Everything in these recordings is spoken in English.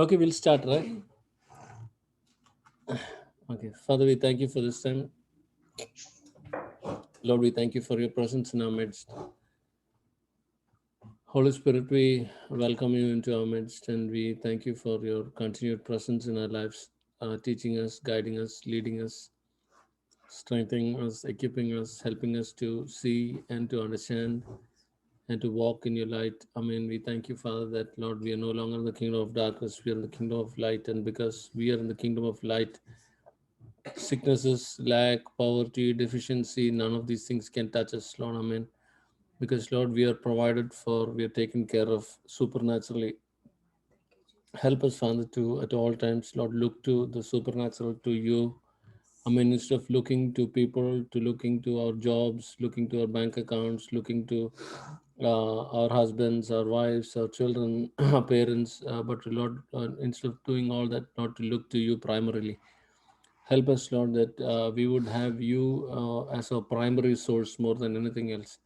Okay, we'll start, right? Okay, Father, we thank you for this time. Lord, we thank you for your presence in our midst. Holy Spirit, we welcome you into our midst and we thank you for your continued presence in our lives, teaching us, guiding us, leading us, strengthening us, equipping us, helping us to see and to understand and to walk in your light. Amen. We thank you, Father, that, Lord, we are no longer in the kingdom of darkness, we are in the kingdom of light. And because we are in the kingdom of light, sicknesses, lack, poverty, deficiency, none of these things can touch us, Lord. Amen. Because, Lord, we are provided for, we are taken care of supernaturally. Help us, Father, to at all times, Lord, look to the supernatural, to you. I mean, instead of looking to people, to looking to our jobs, looking to our bank accounts, looking to our husbands, our wives, our children, our parents, but Lord, instead of doing all that, not to look to you primarily. Help us, Lord, that we would have you as our primary source more than anything else.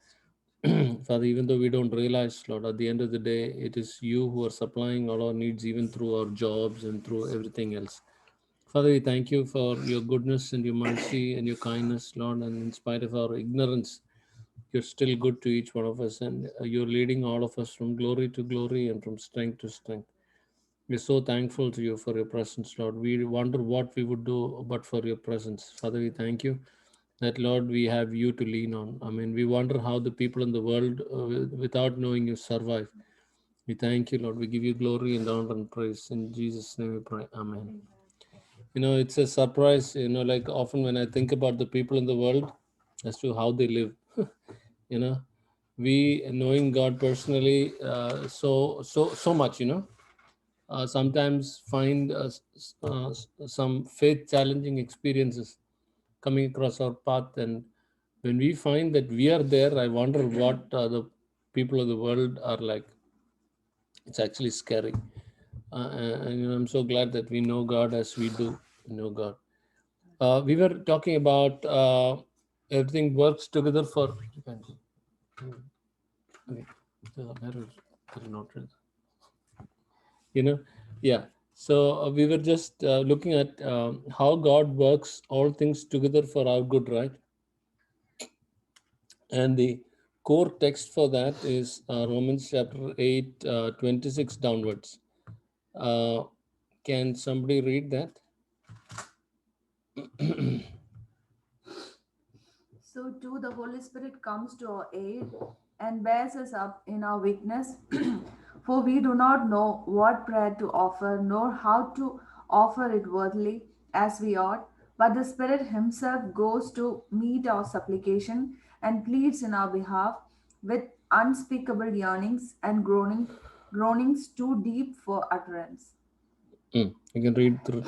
Father, even though we don't realize, Lord, at the end of the day, it is you who are supplying all our needs, even through our jobs and through everything else. Father, we thank you for your goodness and your mercy and your kindness, Lord, and in spite of our ignorance, you're still good to each one of us, and you're leading all of us from glory to glory and from strength to strength. We're so thankful to you for your presence, Lord. We wonder what we would do but for your presence. Father, we thank you that, Lord, we have you to lean on. I mean, we wonder how the people in the world, without knowing you, survive. We thank you, Lord. We give you glory and honor and praise. In Jesus' name we pray. Amen. It's a surprise, like often when I think about the people in the world as to how they live, you know, we knowing God personally, so much, sometimes find some faith challenging experiences coming across our path. And when we find that we are there, I wonder what the people of the world are like. It's actually scary. And I'm so glad that we know God as we do know God. We were talking about everything works together for. Okay. you know yeah, so we were just looking at how God works all things together for our good, right? And the core text for that is Romans chapter 8, 26 downwards. uh, can somebody read that? So too the Holy Spirit comes to our aid and bears us up in our weakness. For we do not know what prayer to offer, nor how to offer it worthily as we ought. But the Spirit Himself goes to meet our supplication and pleads in our behalf with unspeakable yearnings and groanings too deep for utterance. You can read through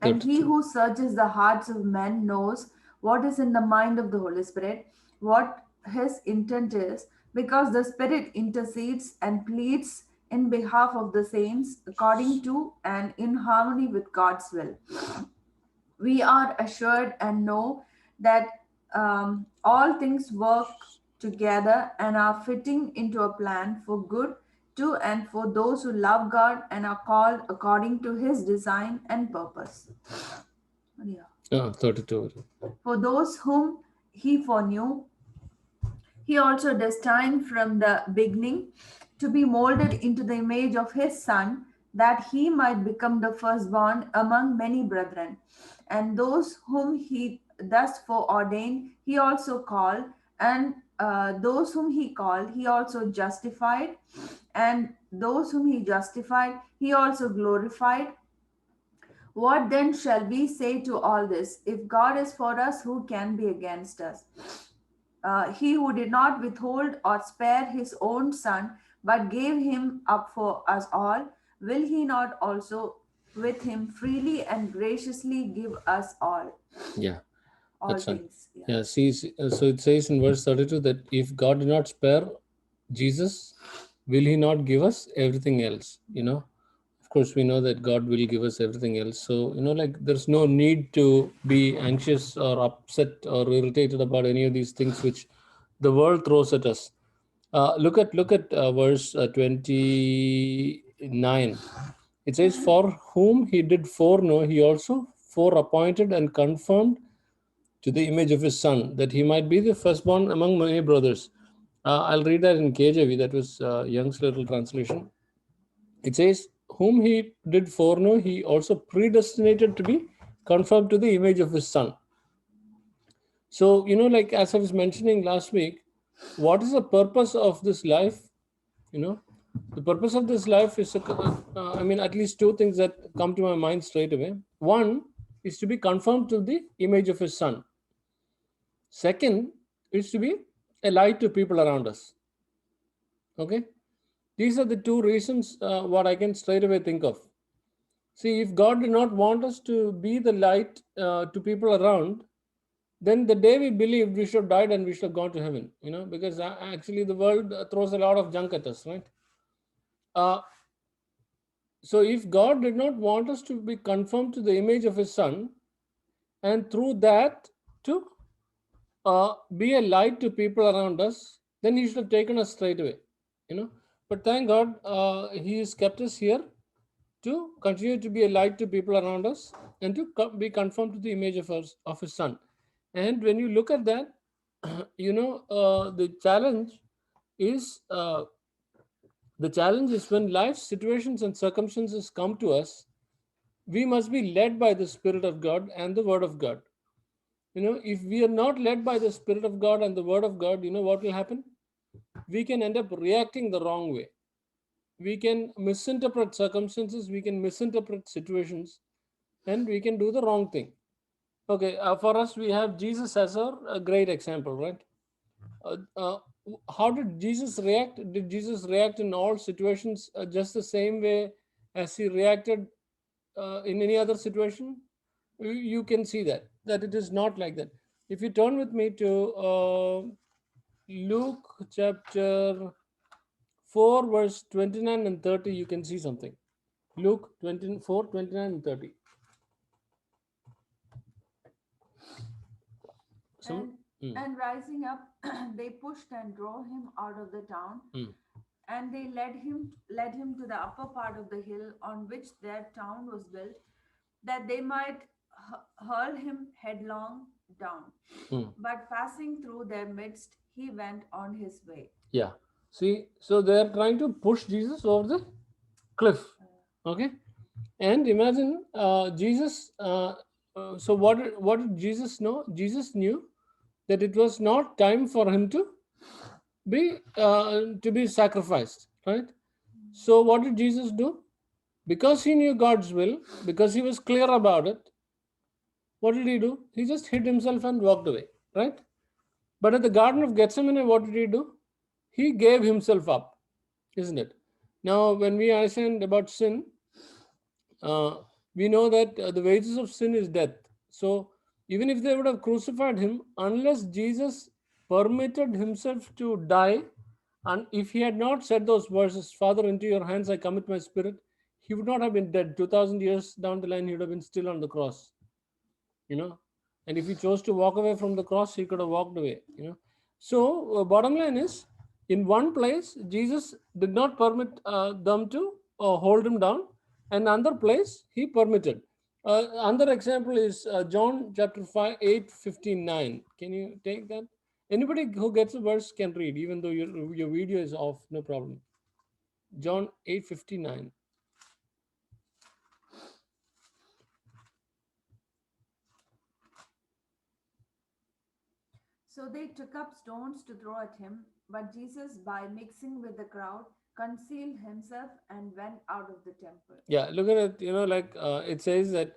And he 32. who searches the hearts of men knows what is in the mind of the Holy Spirit, what his intent is, because the Spirit intercedes and pleads in behalf of the saints according to and in harmony with God's will. We are assured and know that all things work together and are fitting into a plan for good to and for those who love God and are called according to his design and purpose. Yeah. 32. For those whom he foreknew, he also destined from the beginning to be molded into the image of his Son, that he might become the firstborn among many brethren. And those whom he thus foreordained, he also called, and those whom he called, he also justified, and those whom he justified, he also glorified. What then shall we say to all this? If God is for us, who can be against us? He who did not withhold or spare his own son, but gave him up for us all, will he not also with him freely and graciously give us Yeah, all that's right. things? Yeah. Yeah, see, so it says in verse 32 that if God did not spare Jesus, will he not give us everything else? Of course, we know that God will give us everything else. So, like there's no need to be anxious or upset or irritated about any of these things which the world throws at us. Look at verse 29. It says, for whom he did foreknow, he also foreappointed and confirmed to the image of his son, that he might be the firstborn among many brothers. I'll read that in KJV, that was Young's Little Translation. It says, whom he did foreknow, he also predestinated to be conformed to the image of his son. So, like as I was mentioning last week, what is the purpose of this life? You know, the purpose of this life is, at least two things that come to my mind straight away. One is to be conformed to the image of his son. Second is to be a light to people around us. Okay, these are the two reasons what I can straight away think of. See, if God did not want us to be the light to people around, then the day we believed, we should have died and we should have gone to heaven. Because actually the world throws a lot of junk at us, right? Uh, so if God did not want us to be conformed to the image of His Son, and through that to be a light to people around us, then He should have taken us straight away. But thank God, He has kept us here to continue to be a light to people around us and to be conformed to the image of His Son. And when you look at that, the challenge is when life situations and circumstances come to us, we must be led by the Spirit of God and the Word of God. If we are not led by the Spirit of God and the Word of God, what will happen? We can end up reacting the wrong way. We can misinterpret circumstances, we can misinterpret situations, and we can do the wrong thing. Okay, for us, we have Jesus as a great example, right? Uh, uh, how did Jesus react? Did Jesus react in all situations just the same way as he reacted in any other situation? You can see that it is not like that. If you turn with me to Luke chapter 4, verse 29 and 30, you can see something. Luke 24, 29 and 30. And, and rising up, they pushed and drove him out of the town. And they led him to the upper part of the hill on which their town was built, that they might hurl him headlong down. But passing through their midst, he went on his way. Yeah. See, so they are trying to push Jesus over the cliff. Okay. And imagine Jesus. So what did Jesus know? Jesus knew that it was not time for him to be sacrificed, right? So what did Jesus do? Because he knew God's will, because he was clear about it, what did he do? He just hid himself and walked away, right? But at the Garden of Gethsemane, what did he do? He gave himself up, isn't it? Now, when we understand about sin, we know that the wages of sin is death. So, even if they would have crucified him, unless Jesus permitted himself to die, and if he had not said those verses, Father, into your hands I commit my spirit, he would not have been dead. 2000 years down the line, he would have been still on the cross, And if he chose to walk away from the cross, he could have walked away. So, bottom line is, in one place, Jesus did not permit them to hold him down, and another place he permitted. Another example is John chapter 5, 8, 59. Can you take that? Anybody who gets a verse can read, even though your video is off, no problem. John 8, 59. So they took up stones to throw at him, but Jesus, by mixing with the crowd, concealed himself and went out of the temple. Yeah, look at it. It says that.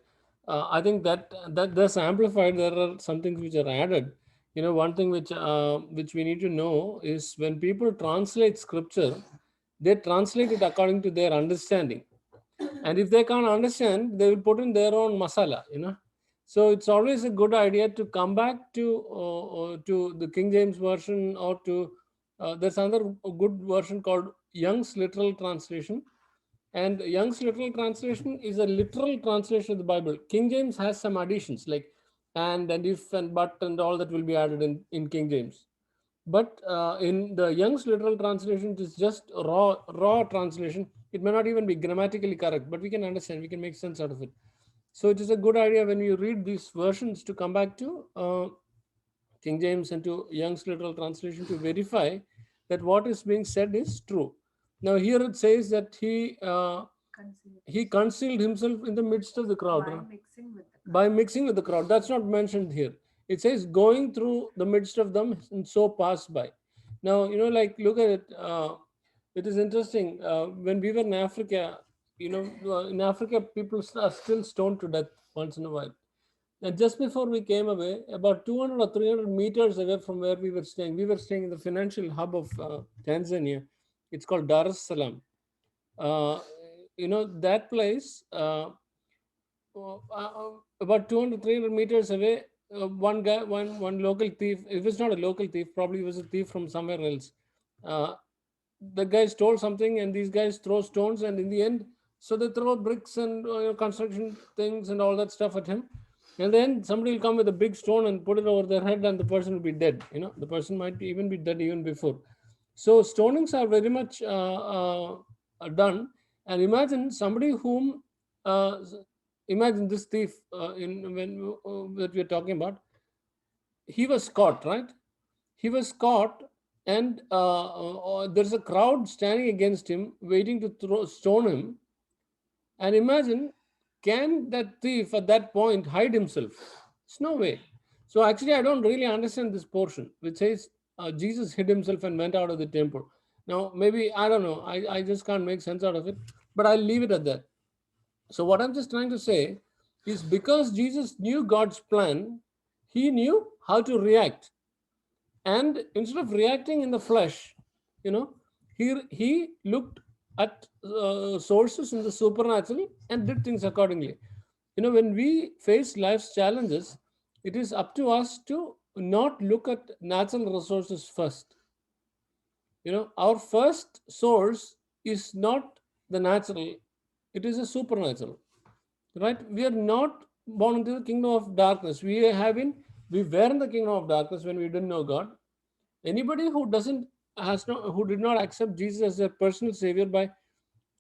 I think that that's amplified. There are some things which are added. One thing which we need to know is when people translate scripture, they translate it according to their understanding, and if they can't understand, they will put in their own masala. So it's always a good idea to come back to the King James version, or to there's another good version called Young's Literal Translation. And Young's Literal Translation is a literal translation of the Bible. King James has some additions like and if and but and all that will be added in King James. But in the Young's literal translation, it is just raw translation. It may not even be grammatically correct, but we can understand, we can make sense out of it. So it is a good idea when you read these versions to come back to King James and to Young's literal translation to verify that what is being said is true. Now here it says that Concealed he concealed himself in the midst of the crowd, by right? mixing with the By crowd. mixing with the crowd. That's not mentioned here. It says going through the midst of them and so passed by. Now, like look at it. It is interesting. When we were in Africa, in Africa, people are still stoned to death once in a while. And just before we came away, about 200 or 300 meters away from where we were staying in the financial hub of Tanzania. It's called Dar es Salaam. Uh, that place. About 200 300 meters away, one local thief, it was not a local thief, probably was a thief from somewhere else. uh, the guy stole something and these guys throw stones, and in the end, so they throw bricks and construction things and all that stuff at him, and then somebody will come with a big stone and put it over their head and the person will be dead. The person might even be dead even before. So stonings are very much done. And imagine somebody whom uh, imagine this thief, in when that we are talking about. He was caught, right? He was caught, and there's a crowd standing against him waiting to stone him. And imagine, can that thief at that point hide himself? It's no way. So actually, I don't really understand this portion which says Jesus hid himself and went out of the temple. Now, maybe I don't know. I just can't make sense out of it. But I'll leave it at that. So what I'm just trying to say is, because Jesus knew God's plan, he knew how to react. And instead of reacting in the flesh, you know he looked at sources in the supernatural and did things accordingly. When we face life's challenges, it is up to us to not look at natural resources first. Our first source is not the natural, it is a supernatural, right? We are not born into the kingdom of darkness. We were in the kingdom of darkness when we didn't know God. Anybody who doesn't has no who did not accept Jesus as their personal savior by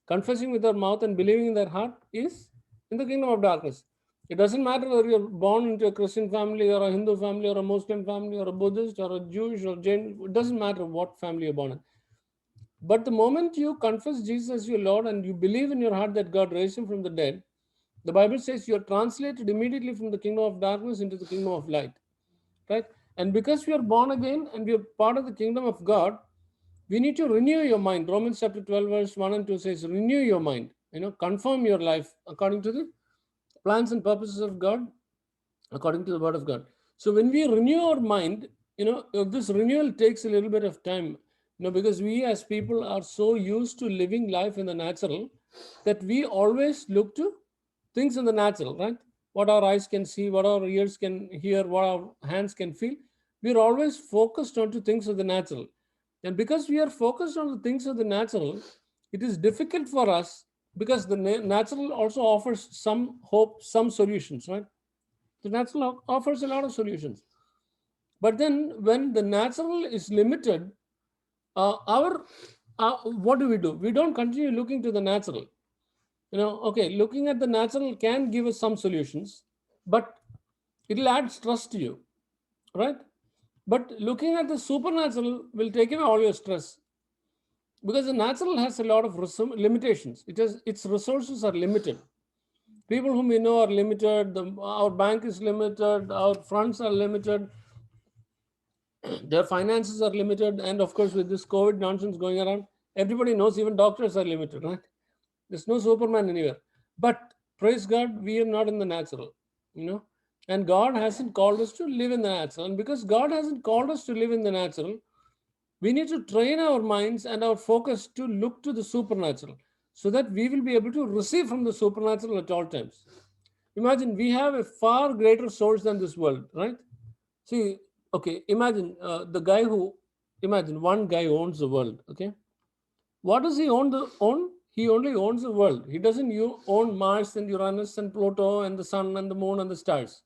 confessing with their mouth and believing in their heart is in the kingdom of darkness. It doesn't matter whether you're born into a Christian family or a Hindu family or a Muslim family or a Buddhist or a Jewish or Jain. It doesn't matter what family you're born in. But the moment you confess Jesus as your Lord and you believe in your heart that God raised him from the dead, the Bible says you are translated immediately from the kingdom of darkness into the kingdom of light, right? And because we are born again and we are part of the kingdom of God, we need to renew your mind. Romans chapter 12, verse 1 and 2 says, renew your mind, confirm your life according to the plans and purposes of God, according to the word of God. So when we renew our mind, this renewal takes a little bit of time, because we as people are so used to living life in the natural that we always look to things in the natural, right? What our eyes can see, what our ears can hear, what our hands can feel. We're always focused onto things of the natural. And because we are focused on the things of the natural, it is difficult for us, because the natural also offers some hope, some solutions, right? The natural offers a lot of solutions. But then when the natural is limited, our what do? We don't continue looking to the natural. Okay, looking at the natural can give us some solutions, but it'll add stress to you, right? But looking at the supernatural will take away all your stress, because the natural has a lot of limitations. Its resources are limited. People whom we know are limited. Our bank is limited. Our funds are limited. Their finances are limited. And of course, with this COVID nonsense going around, everybody knows even doctors are limited, right? There's no Superman anywhere. But praise God, we are not in the natural, you know. And God hasn't called us to live in the natural. And because God hasn't called us to live in the natural, we need to train our minds and our focus to look to the supernatural, so that we will be able to receive from the supernatural at all times. Imagine we have a far greater source than this world, right? See, okay, imagine imagine one guy owns the world, okay? What does he own? He only owns the world. He doesn't own Mars and Uranus and Pluto and the sun and the moon and the stars.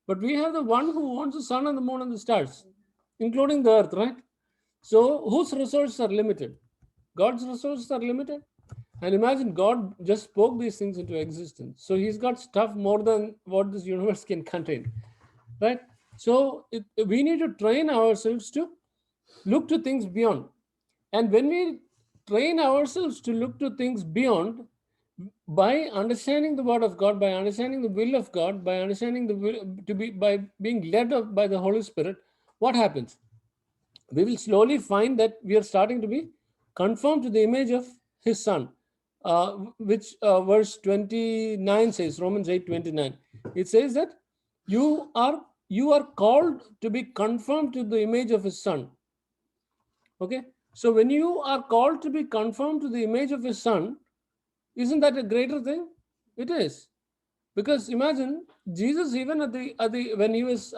But we have the one who owns the sun and the moon and the stars, including the earth, right? So whose resources are limited? God's resources are limited. And imagine God just spoke these things into existence, so he's got stuff more than what this universe can contain, right? So we need to train ourselves to look to things beyond. And when we train ourselves to look to things beyond, by understanding the word of God, by understanding the will of God, by understanding the will to be by being led by the Holy Spirit, what happens? We will slowly find that we are starting to be conformed to the image of his son, which verse 29 says, Romans 8:29. It says that you are called to be conformed to the image of his son. Okay, so when you are called to be conformed to the image of his son, isn't that a greater thing? It is. Because imagine Jesus, even at the when he was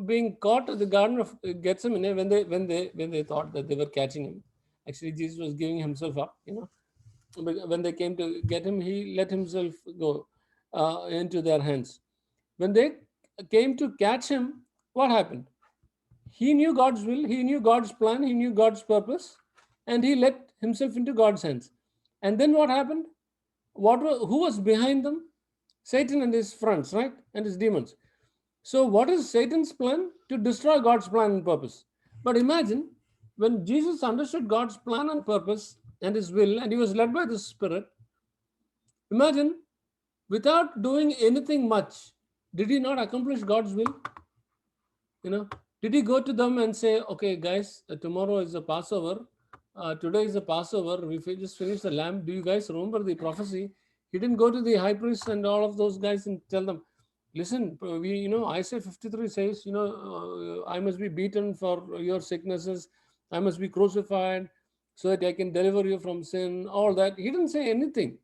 being caught at the Garden of Gethsemane, when they thought that they were catching him, actually Jesus was giving himself up. When they came to get him, he let himself go into their hands. When they came to catch him, what happened? He knew God's will, he knew God's plan, he knew God's purpose, and he let himself into God's hands. And then what happened? Who was behind them? Satan and his friends, right? And his demons. So, what is Satan's plan? To destroy God's plan and purpose. But imagine when Jesus understood God's plan and purpose and his will, and he was led by the Spirit. Imagine, without doing anything much, did he not accomplish God's will? You know, did he go to them and say, okay, guys, tomorrow is the Passover. Today is the Passover. Just finished the lamb. Do you guys remember the prophecy? He didn't go to the high priest and all of those guys and tell them, listen, Isaiah 53 says, I must be beaten for your sicknesses. I must be crucified so that I can deliver you from sin. All that. He didn't say anything.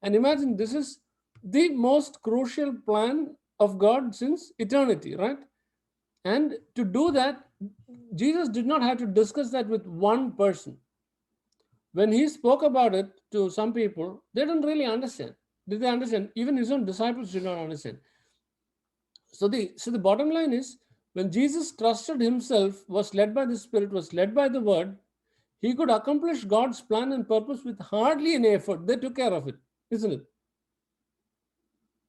And imagine, this is the most crucial plan of God since eternity, right? And to do that, Jesus did not have to discuss that with one person. When he spoke about it to some people, they didn't really understand. Did they understand? Even his own disciples did not understand. So the bottom line is, when Jesus trusted himself, was led by the Spirit, was led by the Word, he could accomplish God's plan and purpose with hardly any effort. They took care of it, isn't it?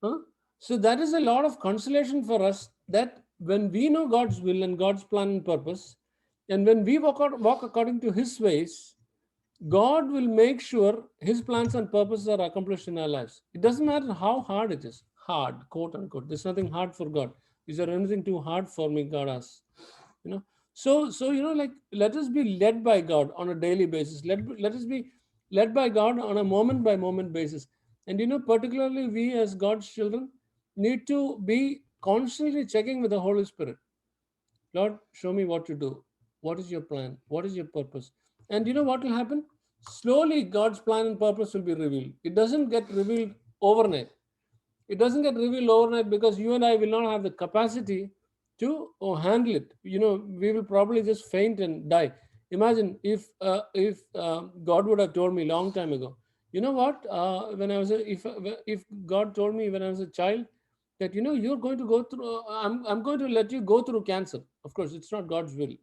Huh? So that is a lot of consolation for us, that when we know God's will and God's plan and purpose, and when we walk according to His ways, God will make sure His plans and purposes are accomplished in our lives. It doesn't matter how hard it is. Hard, quote unquote. There's nothing hard for God. Is there anything too hard for me? God asks. You know. So like, let us be led by God on a daily basis. Let us be led by God on a moment by moment basis. And particularly we as God's children need to be constantly checking with the Holy Spirit. Lord, show me what to do. What is your plan? What is your purpose? And you know what will happen? Slowly, God's plan and purpose will be revealed. It doesn't get revealed overnight. It doesn't get revealed overnight because you and I will not have the capacity to handle it. We will probably just faint and die. Imagine if God would have told me long time ago. You know what? When I was if God told me when I was a child that you're going to go through, I'm going to let you go through cancer. Of course, it's not God's will,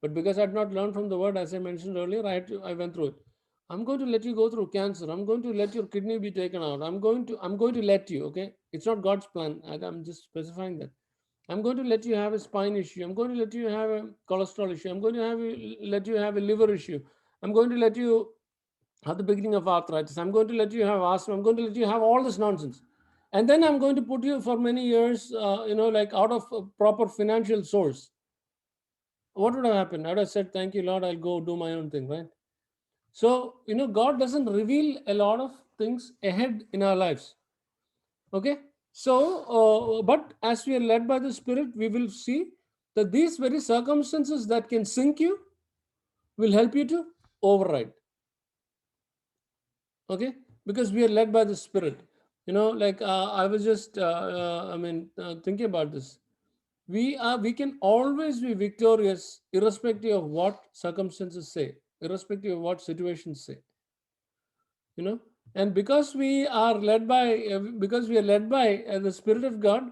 but because I had not learned from the word, as I mentioned earlier, I went through it. I'm going to let you go through cancer. I'm going to let your kidney be taken out. I'm going to let you. Okay, it's not God's plan. I'm just specifying that. I'm going to let you have a spine issue. I'm going to let you have a cholesterol issue. I'm going to let you have a liver issue. I'm going to let you have the beginning of arthritis. I'm going to let you have asthma. I'm going to let you have all this nonsense. And then I'm going to put you for many years, like out of a proper financial source. What would have happened? I would have said, thank you, Lord, I'll go do my own thing, right? So, God doesn't reveal a lot of things ahead in our lives. Okay? So, but as we are led by the Spirit, we will see that these very circumstances that can sink you will help you to override. Okay? Because we are led by the Spirit. Like I was just, thinking about this. We can always be victorious irrespective of what circumstances say, irrespective of what situations say. you know and because we are led by the Spirit of God,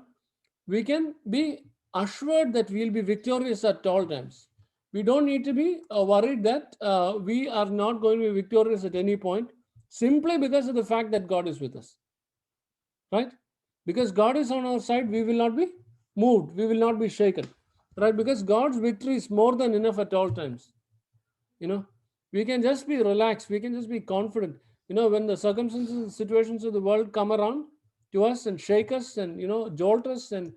we can be assured that we'll be victorious at all times. We don't need to be worried that we are not going to be victorious at any point, simply because of the fact that God is with us, right? Because God is on our side, we will not be moved, we will not be shaken, right? Because God's victory is more than enough at all times. You know, we can just be relaxed, we can just be confident. When the circumstances and situations of the world come around to us and shake us and jolt us and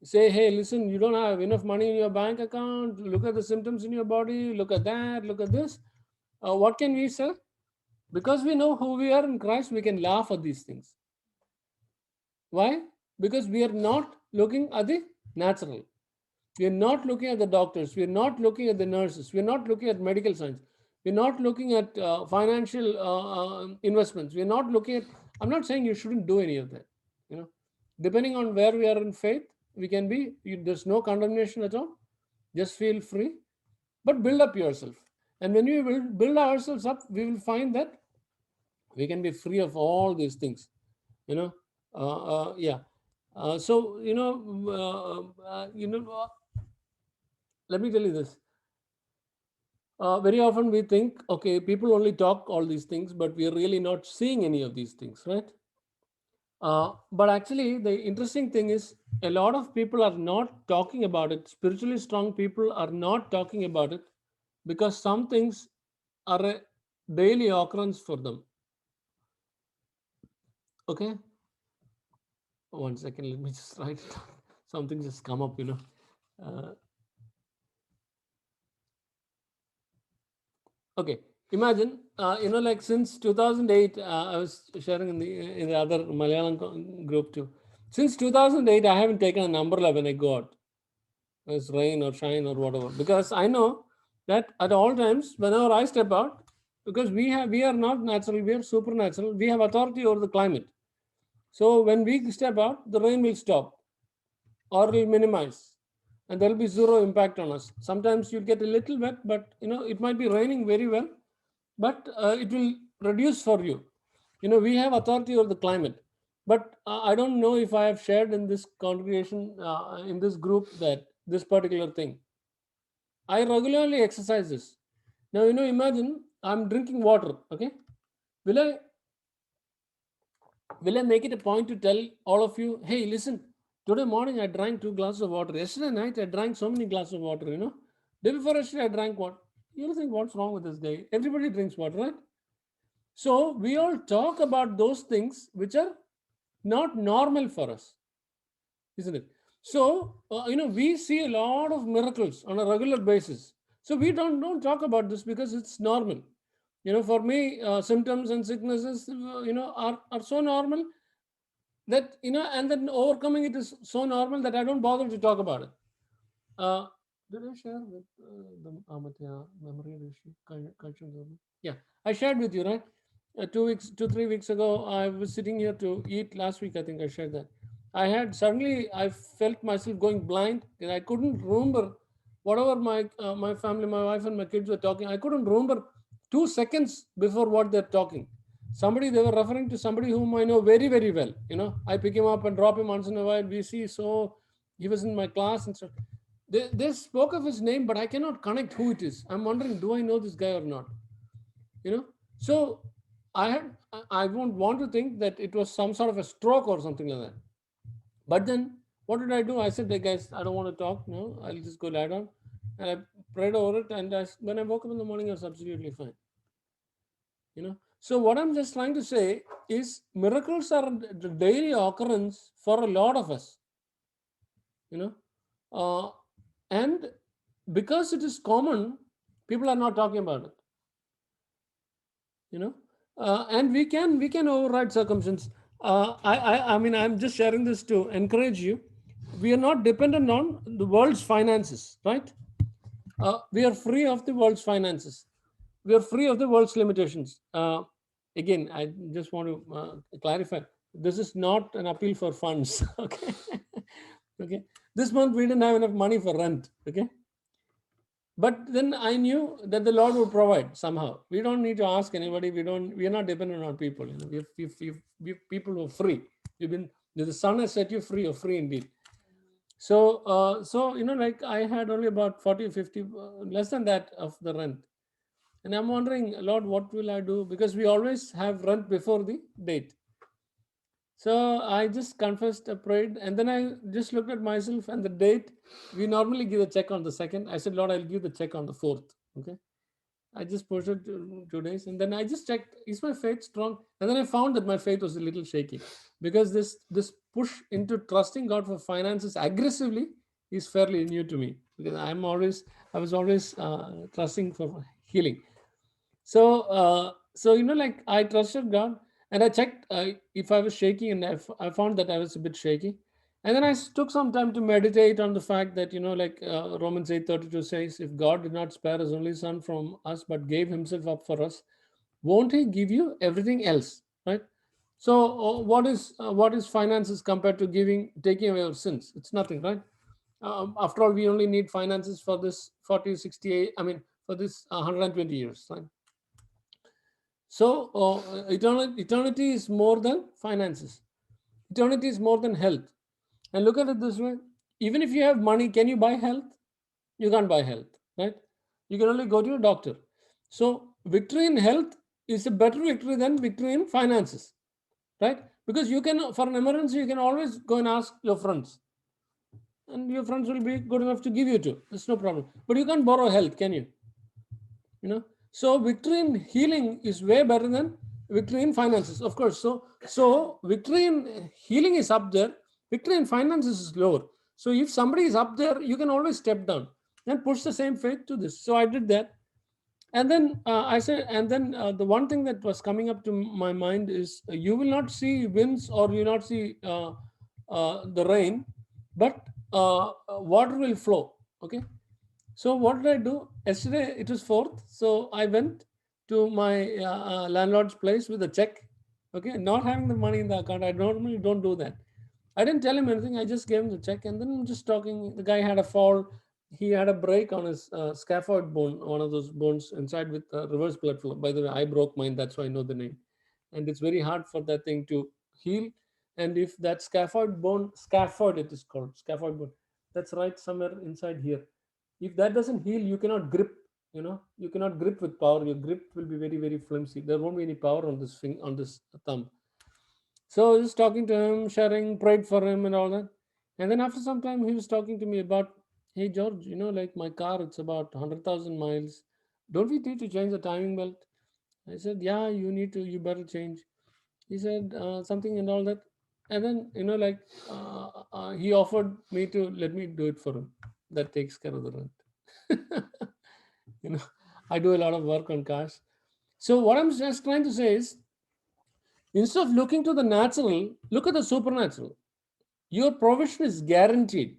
say, hey, listen, you don't have enough money in your bank account, look at the symptoms in your body, look at that, look at this, what can we say? Because we know who we are in Christ, we can laugh at these things. Why? Because we are not looking at the natural. We are not looking at the doctors. We are not looking at the nurses. We are not looking at medical science. We are not looking at financial investments. We are not looking at. I'm not saying you shouldn't do any of that. Depending on where we are in faith, we can be. There's no condemnation at all. Just feel free, but build up yourself. And when we will build ourselves up, we will find that we can be free of all these things. Yeah. So let me tell you this. Very often we think, okay, people only talk all these things, but we are really not seeing any of these things, right? But actually, the interesting thing is a lot of people are not talking about it. Spiritually strong people are not talking about it because some things are a daily occurrence for them. Okay, one second, let me just write it down. Something just come up. Uh, Okay, imagine, like since 2008, I was sharing in the other Malayalam group too. Since 2008, I haven't taken an umbrella when I go out. It's rain or shine or whatever, because I know that at all times, whenever I step out, because we are not natural, we are supernatural. We have authority over the climate. So when we step out, the rain will stop or will minimize, and there will be zero impact on us. Sometimes you'll get a little wet, but it might be raining very well, but it will reduce for you. We have authority over the climate. But I don't know if I have shared in this congregation, in this group, that this particular thing. I regularly exercise this. Now, imagine I'm drinking water. Okay, will I make it a point to tell all of you, hey, listen, today morning I drank 2 glasses of water. Yesterday night I drank so many glasses of water. Day before yesterday I drank water. You'll think, what's wrong with this guy? Everybody drinks water, right? So we all talk about those things which are not normal for us, isn't it? So we see a lot of miracles on a regular basis. So we don't talk about this because it's normal. For me, symptoms and sicknesses, are so normal that and then overcoming it is so normal that I don't bother to talk about it. Uh, did I share with the Amatya memory issue? Yeah, I shared with you, right? 2 weeks, 3 weeks ago, I was sitting here to eat last week. I think I shared that. I felt myself going blind, and I couldn't remember whatever my family, my wife, and my kids were talking. I couldn't remember 2 seconds before what they're talking. They were referring to somebody whom I know very, very well. I pick him up and drop him once in a while. We see, so he was in my class and so they spoke of his name, but I cannot connect who it is. I'm wondering, do I know this guy or not? So I won't want to think that it was some sort of a stroke or something like that. But then what did I do? I said, hey guys, I don't want to talk. No, I'll just go lie down. And I prayed over it. And when I woke up in the morning, I was absolutely fine. So what I'm just trying to say is miracles are the daily occurrence for a lot of us. you know uh, and because it is common, people are not talking about it. And we can override circumstances. I mean, I'm just sharing this to encourage you. We are not dependent on the world's finances, right? We are free of the world's finances. We are free of the world's limitations. Again, I just want to clarify, this is not an appeal for funds. Okay. Okay, this month we didn't have enough money for rent. Okay, but then I knew that the Lord would provide somehow. We don't need to ask anybody. We are not dependent on people. We have people who are free. The Son has set you free, or free indeed. So like I had only about 40 50, less than that of the rent. And I'm wondering, Lord, what will I do? Because we always have rent before the date. So I just confessed, prayed, and then I just looked at myself and the date. We normally give a check on the second. I said, Lord, I'll give the check on the fourth. Okay. I just pushed it 2 days, and then I just checked, is my faith strong? And then I found that my faith was a little shaky, because this push into trusting God for finances aggressively is fairly new to me, because I was always trusting for healing. So like I trusted God, and I checked if I was shaky, and I found that I was a bit shaky. And then took some time to meditate on the fact that, like Romans 8:32 says, if God did not spare his only son from us but gave himself up for us, won't he give you everything else, right? So what is finances compared to taking away our sins? It's nothing, right? After all, we only need finances for this 40 68, I mean, for this 120 years, right? So eternity is more than finances. Eternity is more than health. And look at it this way: even if you have money, can you buy health? You can't buy health, right? You can only go to your doctor. So victory in health is a better victory than victory in finances, right? Because you can, for an emergency, you can always go and ask your friends, and your friends will be good enough to give you to. There's no problem. But you can't borrow health, can you? So victory in healing is way better than victory in finances, of course. So victory in healing is up there, victory in finances is lower. So if somebody is up there, you can always step down and push the same faith to this. So I did that. And then I said, and then the one thing that was coming up to my mind is, you will not see winds, or you will not see the rain, but water will flow. Okay. So what did I do? Yesterday it was fourth, so I went to my landlord's place with a check. Okay, not having the money in the account. I normally don't do that. I didn't tell him anything. I just gave him the check, and then I'm just talking. The guy had a fall. He had a break on his scaphoid bone, one of those bones inside with reverse blood flow. By the way, I broke mine. That's why I know the name. And it's very hard for that thing to heal. And if that scaphoid it is called scaphoid bone, that's right somewhere inside here. If that doesn't heal, you cannot grip. You cannot grip with power. Your grip will be very, very flimsy. There won't be any power on on this thumb. So just talking to him, sharing, prayed for him and all that. And then after some time, he was talking to me about, hey George, like my car, it's about 100,000 miles. Don't we need to change the timing belt? I said, yeah, you better change. He said something and all that. And then, he offered me to let me do it for him. That takes care of the rent. you know, I do a lot of work on cars. So what I'm just trying to say is, instead of looking to the natural, look at the supernatural. Your provision is guaranteed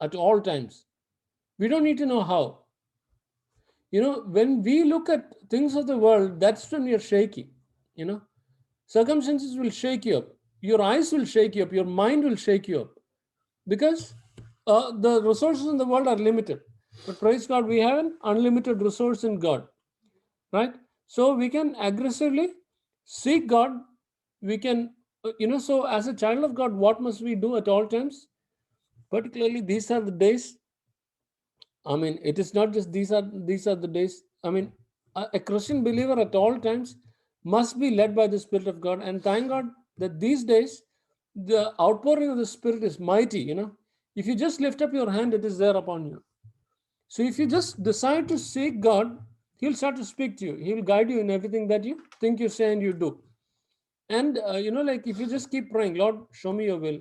at all times. We don't need to know how. When we look at things of the world, that's when we are shaky. You know, circumstances will shake you up. Your eyes will shake you up. Your mind will shake you up, because the resources in the world are limited. But praise God, we have an unlimited resource in God, right? So we can aggressively seek God. We can, so as a child of God, what must we do at all times? Particularly, these are the days. I mean, it is not just these are the days. I mean, a Christian believer at all times must be led by the Spirit of God. And thank God that these days the outpouring of the Spirit is mighty. If you just lift up your hand, it is there upon you. So if you just decide to seek God, He'll start to speak to you. He'll guide you in everything that you think, you say, and you do. And like if you just keep praying, Lord, show me your will.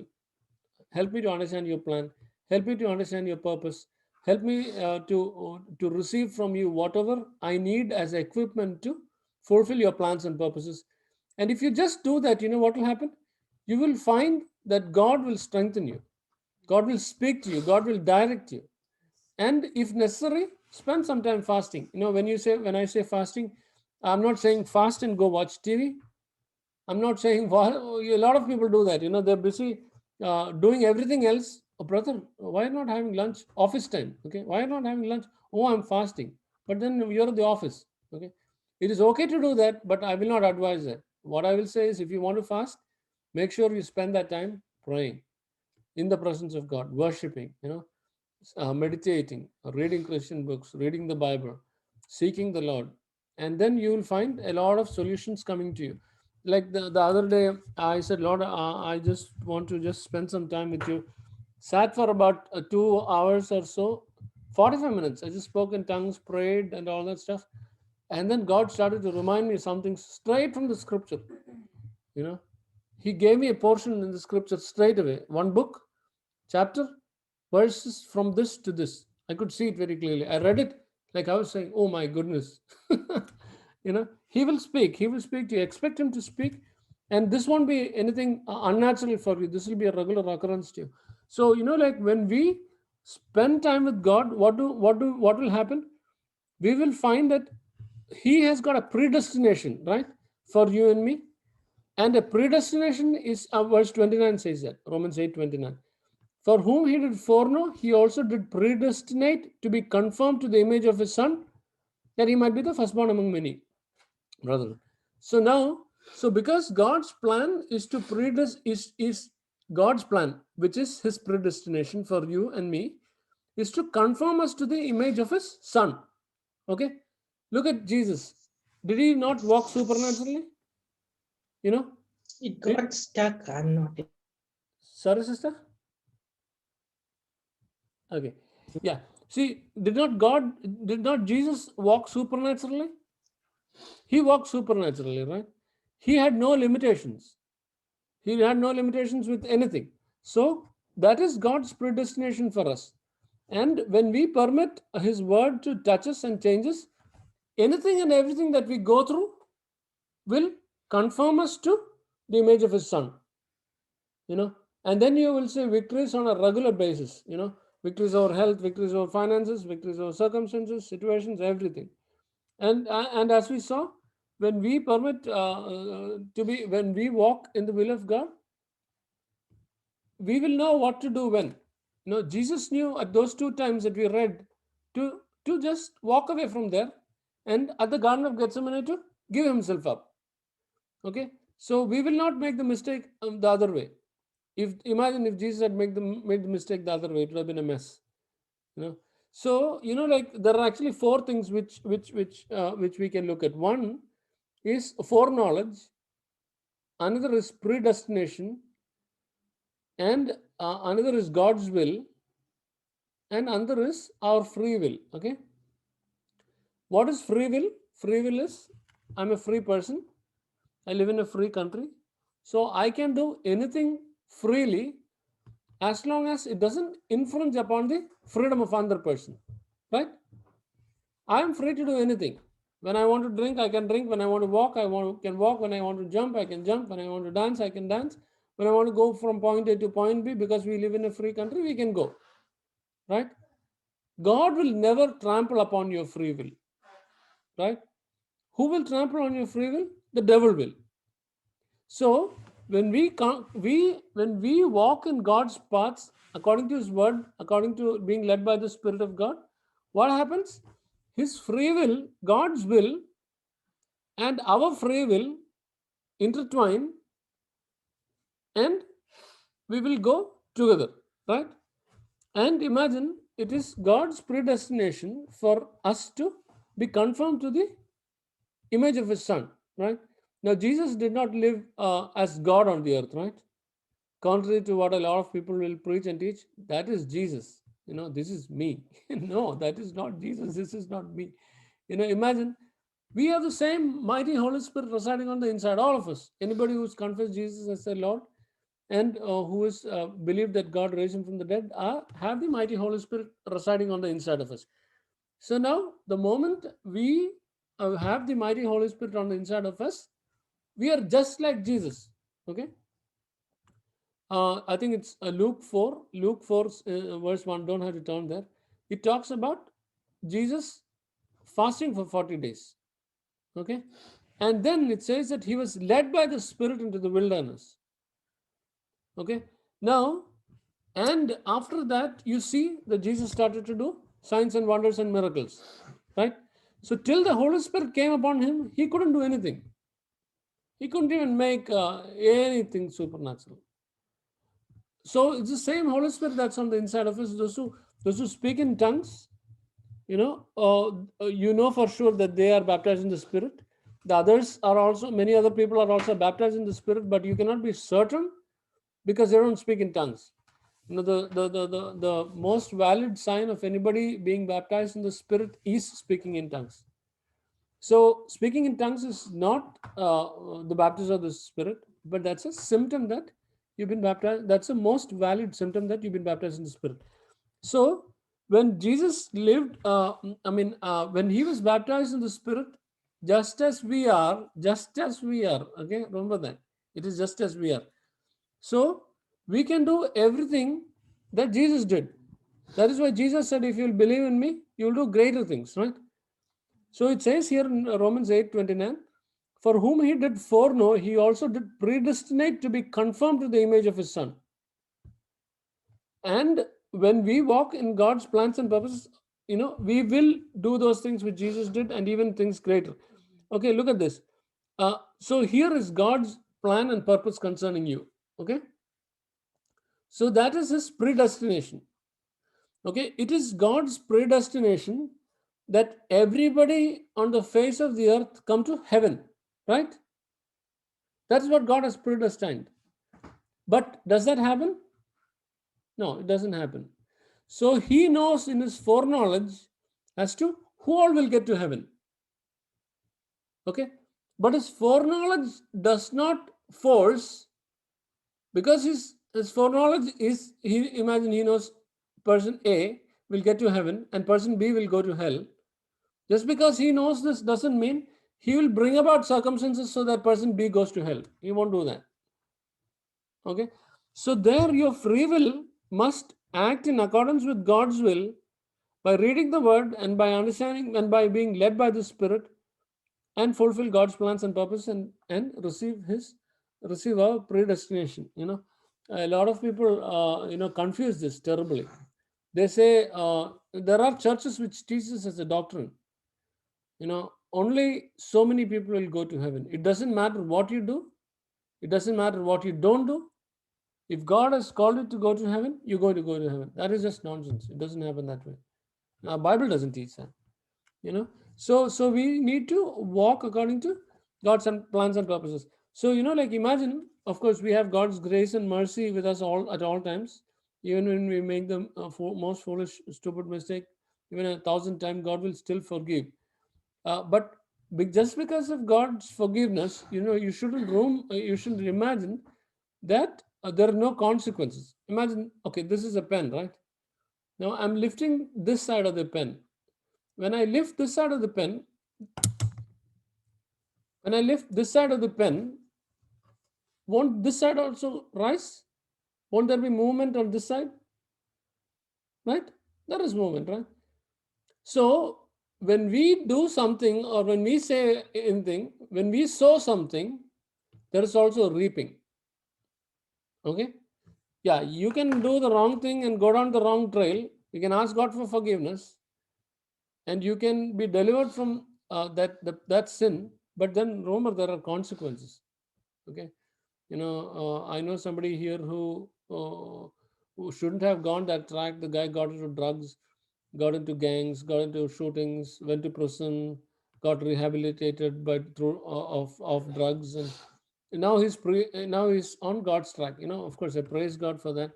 Help me to understand your plan. Help me to understand your purpose. Help me to receive from you whatever I need as equipment to fulfill your plans and purposes. And if you just do that, you know what will happen? You will find that God will strengthen you. God will speak to you. God will direct you. And if necessary, spend some time fasting. When I say fasting, I'm not saying fast and go watch TV. I'm not saying a lot of people do that. They're busy doing everything else. Oh, brother, why not having lunch? Office time. Okay. Why not having lunch? Oh, I'm fasting. But then you're at the office. Okay. It is okay to do that, but I will not advise that. What I will say is, if you want to fast, make sure you spend that time praying. in the presence of God, worshiping, meditating, reading Christian books, reading the Bible, seeking the Lord, and then you will find a lot of solutions coming to you. Like the other day, I said, Lord, I just want to just spend some time with you. Sat for about 2 hours or so, 45 minutes. I just spoke in tongues, prayed, and all that stuff. And then God started to remind me something straight from the scripture. You know, He gave me a portion in the scripture straight away. One book, chapter, verses from this to this. I could see it very clearly. I read it like I was saying, oh my goodness. He will speak. He will speak to you. Expect him to speak. And this won't be anything unnatural for you. This will be a regular occurrence to you. So, like when we spend time with God, what will happen? We will find that He has got a predestination, right? For you and me. And a predestination is, verse 29 says that, Romans 8:29. For whom he did foreknow, he also did predestinate to be conformed to the image of his son, that he might be the firstborn among many brethren. So now, so because God's plan is to is God's plan, which is his predestination for you and me, is to conform us to the image of his son. Okay? Look at Jesus. Did he not walk supernaturally? You know? It Did, got stuck. I'm not. sorry, sister? Okay. Yeah. See, did not Jesus walk supernaturally? He walked supernaturally, right? He had no limitations. He had no limitations with anything. So that is God's predestination for us. And when we permit His word to touch us and change us, anything and everything that we go through will conform us to the image of His Son. And then you will see victories on a regular basis. Victories over health, victories over finances, victories over circumstances, situations, everything. And as we saw, when we permit when we walk in the will of God, we will know what to do when. Jesus knew at those 2 times that we read to just walk away from there, and at the Garden of Gethsemane to give himself up. Okay, so we will not make the mistake the other way. Imagine if Jesus had made the mistake the other way, it would have been a mess. So like there are actually 4 things which we can look at. One is foreknowledge, another is predestination, and another is God's will, and another is our free will. Okay, what is free will? Free will is, I'm a free person, I live in a free country, so I can do anything freely as long as it doesn't infringe upon the freedom of another person, right? I am free to do anything. When I want to drink, I can drink. When I want to walk, can walk. When I want to jump, I can jump. When I want to dance, I can dance. When I want to go from point A to point B, because we live in a free country, we can go, right? God will never trample upon your free will, right? Who will trample on your free will? The devil will. So when we walk in God's paths according to His word, according to being led by the Spirit of God, what happens? His free will, God's will, and our free will intertwine, and we will go together, right? And imagine it is God's predestination for us to be conformed to the image of His Son, right? Now, Jesus did not live as God on the earth, right? Contrary to what a lot of people will preach and teach, that is Jesus. This is me. No, that is not Jesus. This is not me. Imagine we have the same mighty Holy Spirit residing on the inside, all of us. Anybody who's confessed Jesus as their Lord and who is believed that God raised him from the dead have the mighty Holy Spirit residing on the inside of us. So now, the moment we have the mighty Holy Spirit on the inside of us, we are just like Jesus. Okay. I think it's Luke 4, verse 1. Don't have to turn there. It talks about Jesus fasting for 40 days. Okay. And then it says that he was led by the Spirit into the wilderness. Okay. Now, and after that, you see that Jesus started to do signs and wonders and miracles. Right. So till the Holy Spirit came upon him, he couldn't do anything. He couldn't even make anything supernatural. So it's the same Holy Spirit that's on the inside of us. Those who speak in tongues, you know for sure that they are baptized in the Spirit. The others are also, many other people are also baptized in the Spirit, but you cannot be certain because they don't speak in tongues. The most valid sign of anybody being baptized in the Spirit is speaking in tongues. So speaking in tongues is not the baptism of the Spirit, but that's a symptom that you've been baptized. That's the most valid symptom that you've been baptized in the Spirit. So when Jesus lived, when he was baptized in the Spirit, just as we are. Okay, remember that it is just as we are. So we can do everything that Jesus did. That is why Jesus said, "If you'll believe in me, you'll do greater things." Right. So it says here in Romans 8:29, for whom he did foreknow, he also did predestinate to be conformed to the image of his son. And when we walk in God's plans and purposes, we will do those things which Jesus did and even things greater. Okay, look at this. So here is God's plan and purpose concerning you. Okay, so that is his predestination. Okay, it is God's predestination that everybody on the face of the earth come to heaven, right? That's what God has predestined. But does that happen? No, it doesn't happen. So he knows in his foreknowledge as to who all will get to heaven. Okay? But his foreknowledge does not force, because his foreknowledge is, he knows person A will get to heaven and person B will go to hell. Just because he knows this doesn't mean he will bring about circumstances so that person B goes to hell. He won't do that. Okay? So there your free will must act in accordance with God's will by reading the word and by understanding and by being led by the Spirit, and fulfill God's plans and purpose, and receive our predestination. A lot of people confuse this terribly. They say there are churches which teach this as a doctrine. Only so many people will go to heaven. It doesn't matter what you do. It doesn't matter what you don't do. If God has called you to go to heaven, you're going to go to heaven. That is just nonsense. It doesn't happen that way. Now, Bible doesn't teach that. So we need to walk according to God's plans and purposes. So like imagine, of course, we have God's grace and mercy with us all at all times. Even when we make the most foolish, stupid mistake, even 1,000 times, God will still forgive. But just because of God's forgiveness, you shouldn't imagine that there are no consequences. Imagine, okay, this is a pen, right? Now I'm lifting this side of the pen. When I lift this side of the pen, won't this side also rise? Won't there be movement on this side? Right? There is movement, right? So when we do something, or when we say anything, when we sow something, there is also reaping. Okay? Yeah, you can do the wrong thing and go down the wrong trail. You can ask God for forgiveness, and you can be delivered from that sin. But then remember, there are consequences. Okay? I know somebody here who shouldn't have gone that track. The guy got into drugs, got into gangs, got into shootings, went to prison, got rehabilitated by through of drugs, and now he's on God's track. Of course, I praise God for that,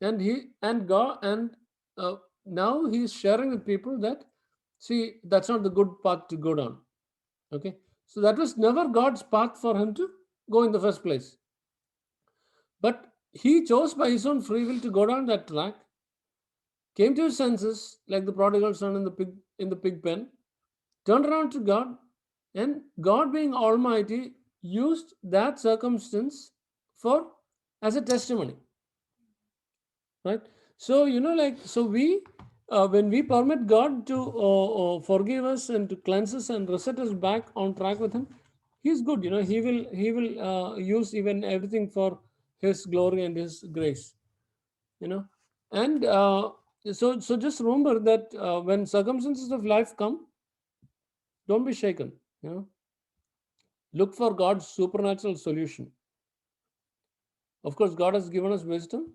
and uh, now he's sharing with people that, see, that's not the good path to go down. Okay, so that was never God's path for him to go in the first place. But he chose by his own free will to go down that track, came to his senses like the prodigal son in the pig pen, turned around to God, and God, being Almighty, used that circumstance for as a testimony. Right? So we when we permit God to forgive us and to cleanse us and reset us back on track with Him, He's good. He will use even everything for His glory and His grace. And so just remember that when circumstances of life come, don't be shaken. Look for God's supernatural solution. Of course, God has given us wisdom.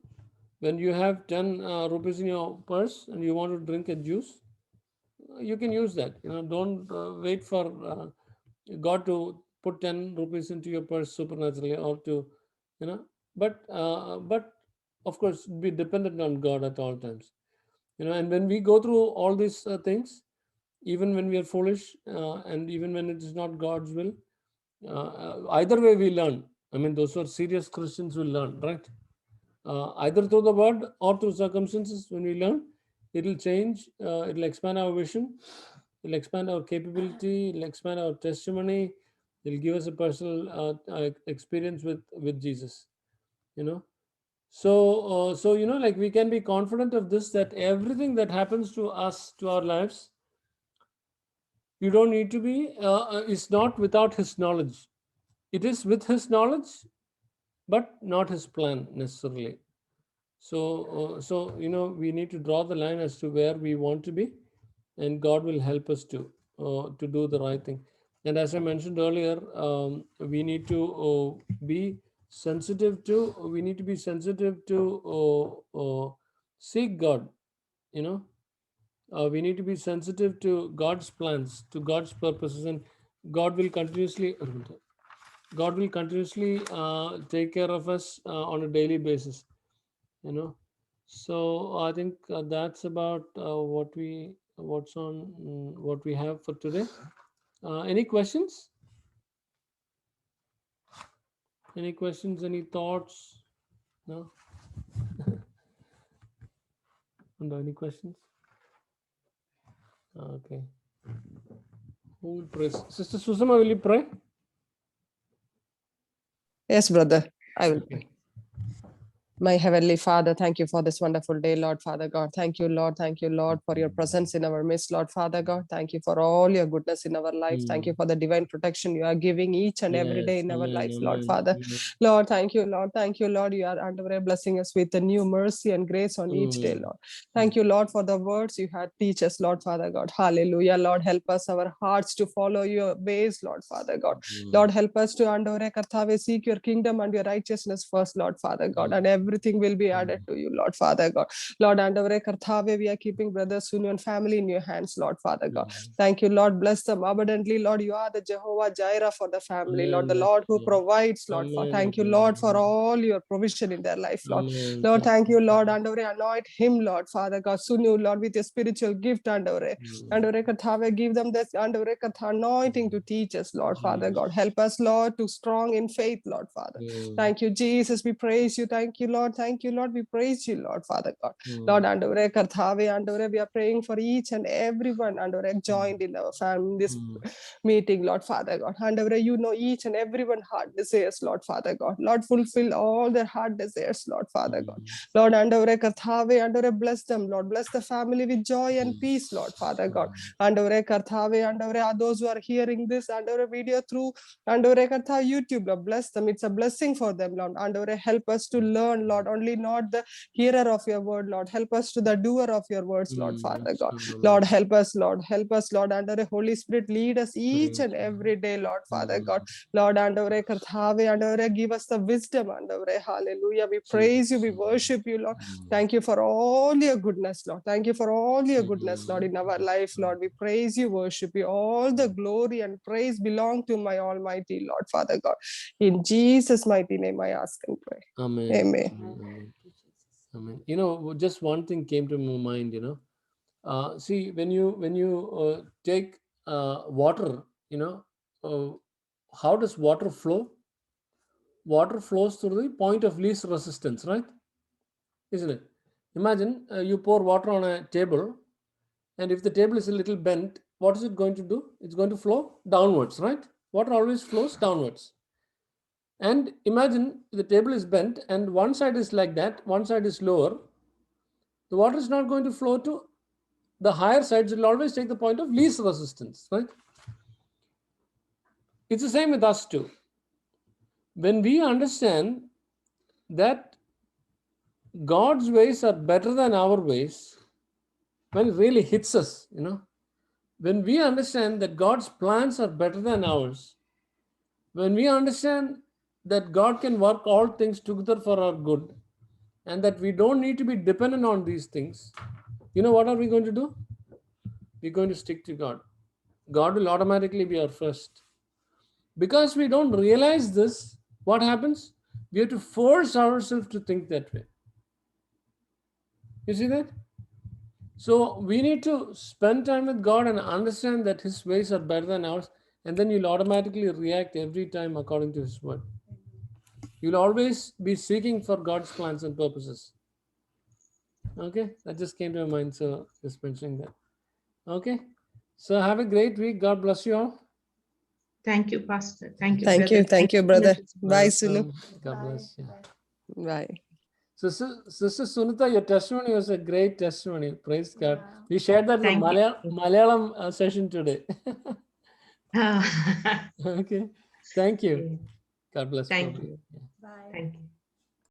When you have 10 rupees in your purse and you want to drink a juice, you can use that. Don't wait for God to put 10 rupees into your purse supernaturally, or to, you know, but of course, be dependent on God at all times. And when we go through all these things, even when we are foolish, and even when it is not God's will, either way we learn. I mean, those who are serious Christians will learn, right? Either through the word or through circumstances. When we learn, it'll change, it'll expand our vision, it'll expand our capability, it'll expand our testimony, it'll give us a personal experience with Jesus. you know so like, we can be confident of this, that everything that happens to us, to our lives, you don't need to be is not without his knowledge. It is with his knowledge, but not his plan necessarily. So we need to draw the line as to where we want to be, and God will help us to do the right thing. And as I mentioned earlier, we need to be sensitive to we need to be sensitive to seek God. You know, we need to be sensitive to God's plans, to God's purposes, and God will continuously God will continuously take care of us on a daily basis. you know so I think that's about what we have for today. Any questions? Any questions? Any thoughts? No. No, any questions? Okay. Who will pray? Sister Susama, will you pray? Yes, brother, I will Okay. pray. My Heavenly Father, thank you for this wonderful day, Lord Father God. Thank you, Lord. Thank you, Lord, for your presence in our midst, Lord Father God. Thank you for all your goodness in our lives. Thank you for the divine protection you are giving each and every day Yes. in our Amen. lives, Lord Amen. Father. Amen. Lord, thank you, Lord. Thank you, Lord. You are under blessing us with a new mercy and grace on each day, Lord. Thank you, Lord, for the words you had teach us, Lord Father God. Hallelujah. Lord, help us, our hearts to follow your ways, Lord Father God. Lord, help us to seek your kingdom and your righteousness first, Lord Father God, and everything will be added to you, Lord Father God. Lord, we are keeping Brother Sunil and family in your hands, Lord Father God. Thank you, Lord. Bless them abundantly, Lord. You are the Jehovah Jireh for the family, Lord, the Amen. Lord who provides, Lord. Thank you, Lord, for all your provision in their life, Lord. Amen. Lord, thank you, Lord. Anoint him, Lord Father God. Sunil, Lord, with your spiritual gift, give them this anointing to teach us, Lord Father God. Help us, Lord, to strong in faith, Lord Father. Thank you, Jesus. We praise you. Thank you, Lord. Thank you, Lord. We praise you, Lord Father God. Lord, we are praying for each and everyone joined in our family this meeting, Lord Father God. You know each and everyone heart desires, Lord Father God. Lord, fulfill all their heart desires, Lord Father God. Lord, bless them, Lord. Bless the family with joy and peace, Lord Father God. Those who are hearing this video through YouTube, Lord, bless them. It's a blessing for them, Lord. Help us to learn, Lord, only not the hearer of your word, Lord. Help us to the doer of your words, Lord Father God. Lord, help us, Lord. Help us, Lord. Holy Spirit, lead us each and every day, Lord Father God. Lord, give us the wisdom, hallelujah. We praise you, we worship you, Lord. Thank you for all your goodness, Lord. Thank you for all your goodness, Lord, in our life, Lord. We praise you, worship you. All the glory and praise belong to my Almighty Lord, Father God. In Jesus' mighty name, I ask and pray. Amen. Amen. Amen. Amen. Just one thing came to my mind. See, when you take water, how does water flow? Water flows through the point of least resistance, right? Isn't it? Imagine you pour water on a table, and if the table is a little bent, what is it going to do? It's going to flow downwards, right? Water always flows downwards. And imagine the table is bent and one side is like that, one side is lower. The water is not going to flow to the higher sides. It will always take the point of least resistance, right? It's the same with us too. When we understand that God's ways are better than our ways, when it really hits us, when we understand that God's plans are better than ours, when we understand that God can work all things together for our good, and that we don't need to be dependent on these things, you know what are we going to do? We're going to stick to God. God will automatically be our first. Because we don't realize this, what happens? We have to force ourselves to think that way. You see that? So we need to spend time with God and understand that His ways are better than ours, and then you'll automatically react every time according to His word. You'll always be seeking for God's plans and purposes. Okay, that just came to my mind, so just mentioning that. Okay, so have a great week. God bless you all. Thank you, Pastor. Thank you, Thank brother. you. Thank you, brother. Bye, Sulu. Welcome. God bless you. Bye. Sister Sunita, your testimony was a great testimony. Praise God. Yeah. We shared that in the Thank you. Malayalam session today. Ah, Okay. Thank you. God bless Thank you. you. Bye. Thank you.